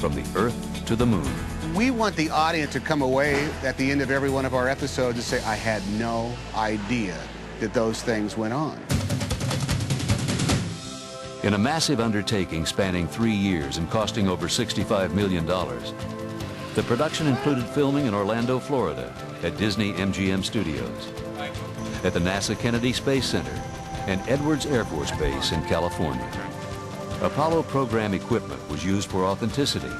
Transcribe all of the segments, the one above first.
from the Earth to the Moon. We want the audience to come away at the end of every one of our episodes and say, I had no idea that those things went on. In a massive undertaking spanning 3 years and costing over $65 million, the production included filming in Orlando, Florida, at Disney MGM Studios, at the NASA Kennedy Space Center, and Edwards Air Force Base in California. Apollo program equipment was used for authenticity.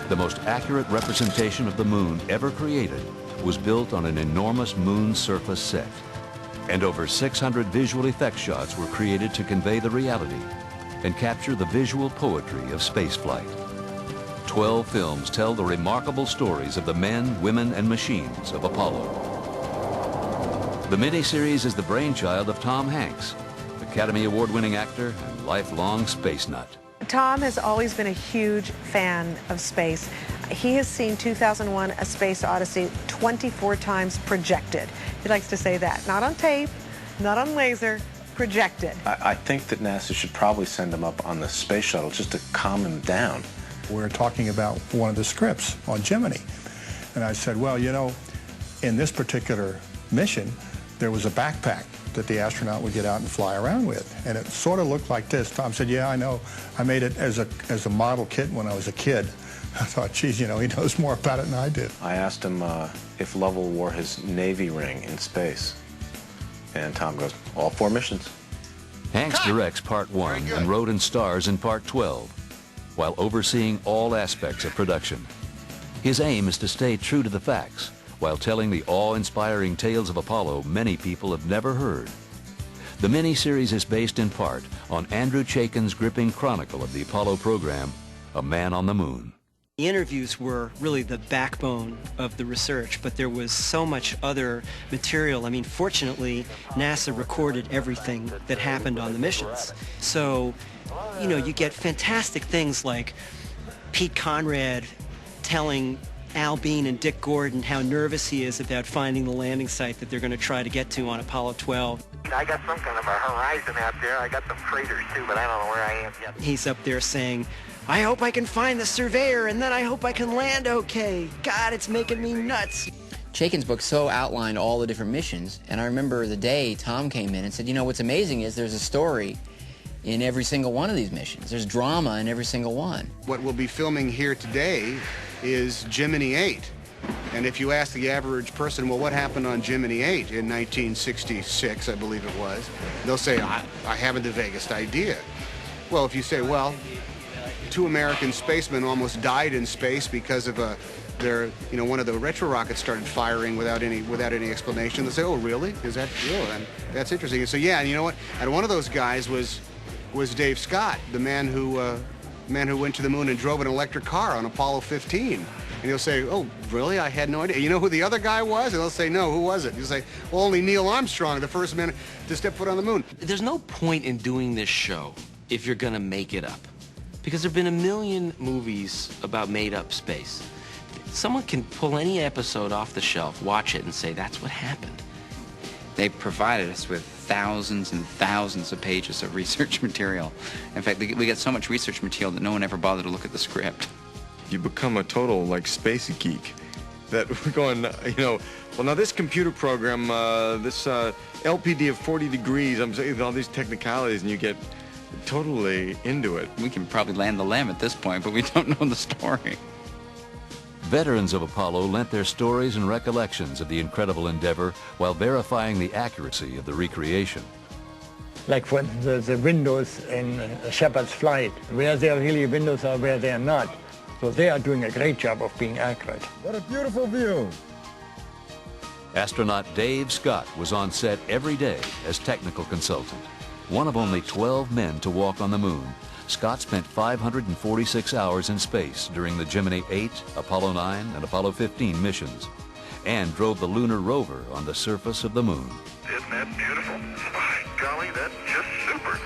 The most accurate representation of the moon ever created was built on an enormous moon surface set. And over 600 visual effects shots were created to convey the reality and capture the visual poetry of spaceflight. 12 films tell the remarkable stories of the men, women, and machines of Apollo. The miniseries is the brainchild of Tom Hanks, Academy Award-winning actor and lifelong space nut. Tom has always been a huge fan of space. He has seen 2001: A Space Odyssey 24 times projected. He likes to say that. Not on tape, not on laser, projected. I think that NASA should probably send him up on the space shuttle just to calm him down. We're talking about one of the scripts on Gemini. And I said, well, you know, in this particular mission, there was a backpack that the astronaut would get out and fly around with. And it sort of looked like this. Tom said, yeah, I know. I made it as a model kit when I was a kid. I thought, geez, you know, he knows more about it than I did. I asked him if Lovell wore his Navy ring in space. And Tom goes, all 4 missions. Hanks directs Part 1 and wrote and stars in Part 12, while overseeing all aspects of production. His aim is to stay true to the facts, while telling the awe-inspiring tales of Apollo many people have never heard. The miniseries is based in part on Andrew Chaikin's gripping chronicle of the Apollo program, A Man on the Moon. The interviews were really the backbone of the research, but there was so much other material. I mean, fortunately, NASA recorded everything that happened on the missions. So, you know, you get fantastic things like Pete Conrad telling Al Bean and Dick Gordon how nervous he is about finding the landing site that they're going to try to get to on Apollo 12. I got some kind of a horizon out there. I got some craters too, but I don't know where I am yet. He's up there saying, I hope I can find the surveyor, and then I hope I can land okay. God, it's making me nuts. Chaikin's book so outlined all the different missions, and I remember the day Tom came in and said, you know, what's amazing is there's a story in every single one of these missions. There's drama in every single one. What we'll be filming here today is Gemini 8. And if you ask the average person, well, what happened on Gemini 8 in 1966, I believe it was, they'll say, I haven't the vaguest idea. Well, if you say, well, 2 American spacemen almost died in space because of one of the retro rockets started firing without any explanation. They'll say, oh, really? Is that true? And that's interesting. And so, yeah, and you know what? And one of those guys was Dave Scott, the man who went to the moon and drove an electric car on Apollo 15. And he'll say, oh, really? I had no idea. You know who the other guy was? And they'll say, no, who was it? He'll say, well, only Neil Armstrong, the first man to step foot on the moon. There's no point in doing this show if you're going to make it up. Because there have been a million movies about made-up space. Someone can pull any episode off the shelf, watch it, and say, that's what happened. They've provided us with thousands and thousands of pages of research material. In fact, we get so much research material that no one ever bothered to look at the script. You become a total, space geek. That we're going, well, now this computer program, this LPD of 40 degrees, I'm saying all these technicalities, and you get totally into it. We can probably land the lamb at this point, but we don't know the story. Veterans of Apollo lent their stories and recollections of the incredible endeavor while verifying the accuracy of the recreation. Like for the windows in Shepard's flight, where there are really windows or where they are not. So they are doing a great job of being accurate. What a beautiful view. Astronaut Dave Scott was on set every day as technical consultant. One of only 12 men to walk on the moon, Scott spent 546 hours in space during the Gemini 8, Apollo 9, and Apollo 15 missions, and drove the lunar rover on the surface of the moon. Isn't that beautiful? By golly, that's just super.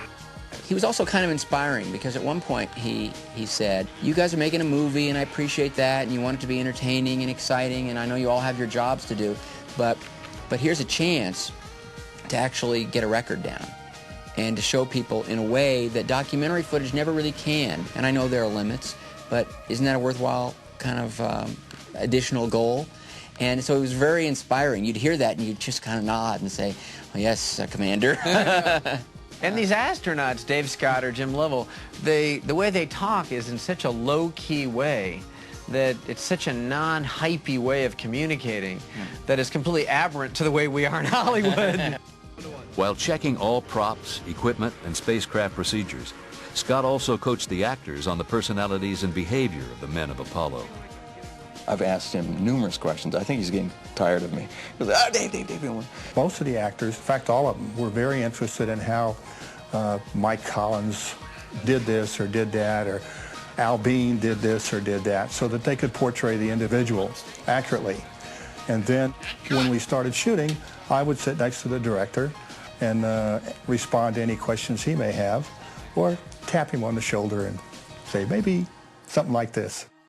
He was also kind of inspiring because at one point he said, you guys are making a movie and I appreciate that and you want it to be entertaining and exciting and I know you all have your jobs to do, but here's a chance to actually get a record down and to show people in a way that documentary footage never really can. And I know there are limits, but isn't that a worthwhile kind of additional goal? And so it was very inspiring. You'd hear that and you'd just kind of nod and say, oh, yes, Commander. And these astronauts, Dave Scott or Jim Lovell, the way they talk is in such a low-key way that it's such a non-hypey way of communicating that is completely aberrant to the way we are in Hollywood. While checking all props, equipment, and spacecraft procedures, Scott also coached the actors on the personalities and behavior of the men of Apollo. I've asked him numerous questions. I think he's getting tired of me. He goes, Dave. Most of the actors, in fact all of them, were very interested in how Mike Collins did this or did that, or Al Bean did this or did that, so that they could portray the individual accurately. And then when we started shooting, I would sit next to the director and respond to any questions he may have, or tap him on the shoulder and say, maybe something like this.